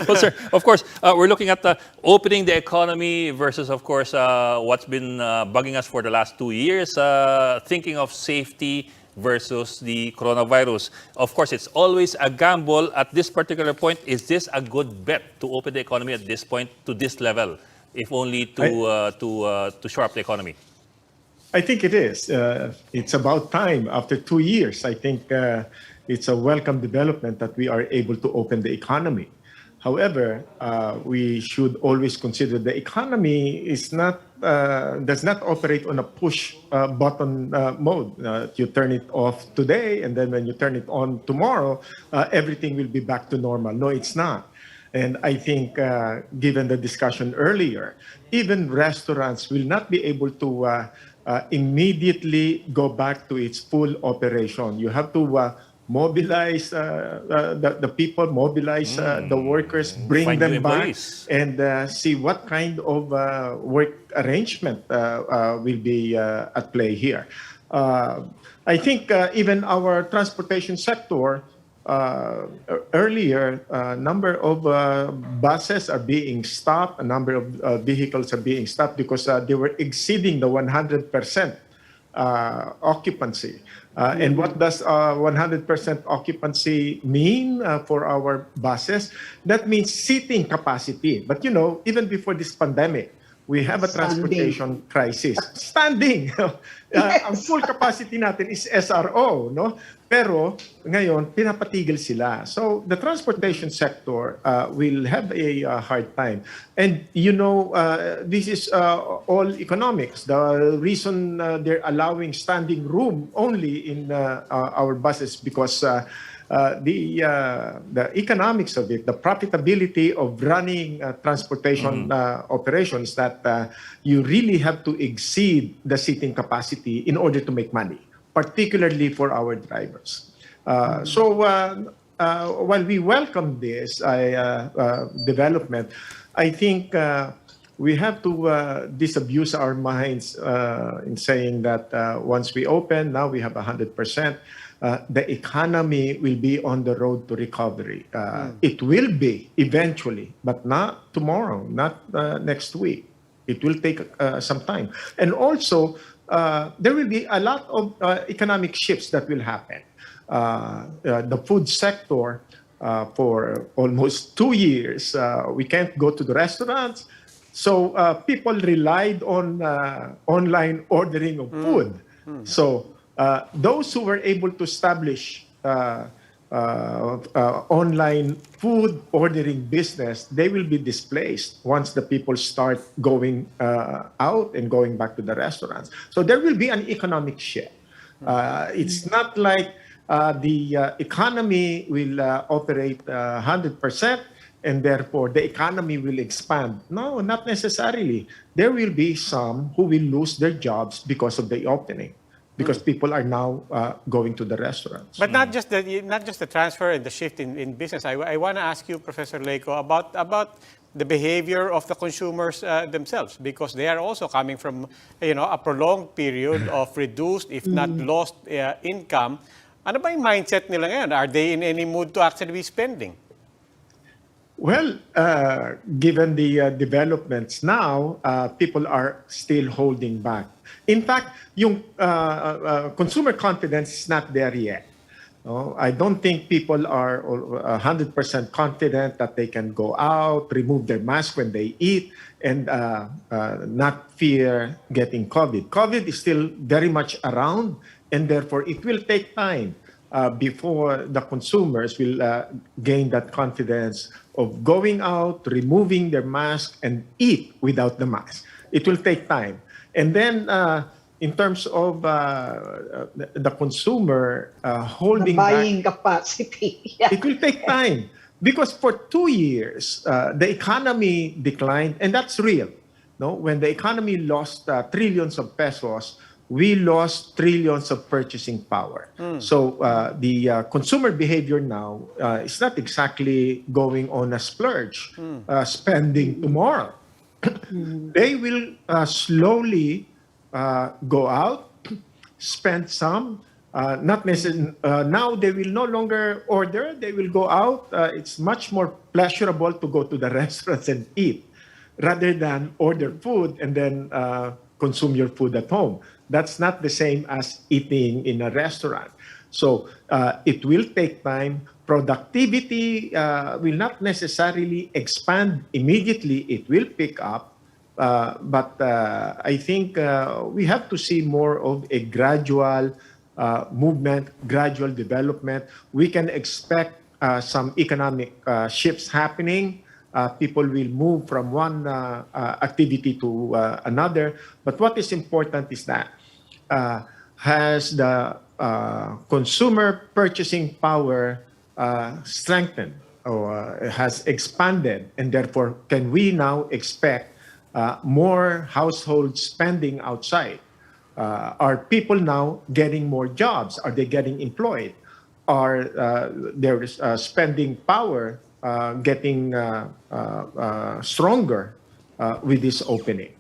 Well, sir, of course, we're looking at opening the economy versus, of course, what's been bugging us for the last 2 years, thinking of safety versus the coronavirus. Of course, it's always a gamble at this particular point. Is this a good bet to open the economy at this point to this level, if only I, to shore up the economy? I think it is. It's about time. After 2 years, I think it's a welcome development that we are able to open the economy. However, we should always consider the economy does not operate on a push button mode. You turn it off today, and then when you turn it on tomorrow, everything will be back to normal. No, it's not. And I think, given the discussion earlier, even restaurants will not be able to immediately go back to its full operation. You have to mobilize the people, mobilize the workers, bring Find new them back, employees. and see what kind of work arrangement will be at play here. I think even our transportation sector, earlier, a number of buses are being stopped, a number of vehicles are being stopped because they were exceeding the 100% occupancy. And what does 100% occupancy mean for our buses? That means seating capacity. But you know, even before this pandemic, we have a transportation crisis. Standing. Ang full capacity natin is SRO, no? Pero ngayon, pinapatigil sila. So the transportation sector will have a hard time. And you know, this is all economics. The reason they're allowing standing room only in our buses because the economics of it, the profitability of running transportation operations, that you really have to exceed the seating capacity in order to make money, particularly for our drivers. So while we welcome this development, I think we have to disabuse our minds in saying that once we open, now we have 100%. The economy will be on the road to recovery. It will be eventually, but not tomorrow, not next week. It will take some time. And also, there will be a lot of economic shifts that will happen. The food sector, for almost 2 years, we can't go to the restaurants. So people relied on online ordering of food. So those who were able to establish online food ordering business, they will be displaced once the people start going out and going back to the restaurants. So there will be an economic shift. It's not like the economy will operate 100%, and therefore the economy will expand. No, not necessarily. There will be some who will lose their jobs because of the opening, because people are now going to the restaurants. But not just the transfer and the shift in business. I want to ask you, Professor Leyco, about the behavior of the consumers themselves, because they are also coming from a prolonged period of reduced, if not lost, income. Ano ba yung mindset nila ngayon? Are they in any mood to actually be spending? Well, given the developments now, people are still holding back. In fact, yung consumer confidence is not there yet. I don't think people are 100% confident that they can go out, remove their mask when they eat, and not fear getting COVID. COVID is still very much around, and therefore it will take time before the consumers will gain that confidence of going out, removing their mask, and eat without the mask. It will take time. And then in terms of the consumer holding the buying back, capacity. Yeah. it will take time. Because for 2 years, the economy declined, and that's real. No? When the economy lost trillions of pesos, we lost trillions of purchasing power. So the consumer behavior now is not exactly going on a splurge, spending tomorrow. They will slowly go out, spend some, Now they will no longer order, they will go out. It's much more pleasurable to go to the restaurants and eat rather than order food and then consume your food at home. That's not the same as eating in a restaurant. So it will take time. Productivity will not necessarily expand immediately. It will pick up. But I think we have to see more of a gradual movement, gradual development. We can expect some economic shifts happening. People will move from one activity to another. But what is important is that has the consumer purchasing power strengthened or has expanded, and therefore can we now expect more household spending outside? Are people now getting more jobs? Are they getting employed? Are their spending power getting stronger with this opening?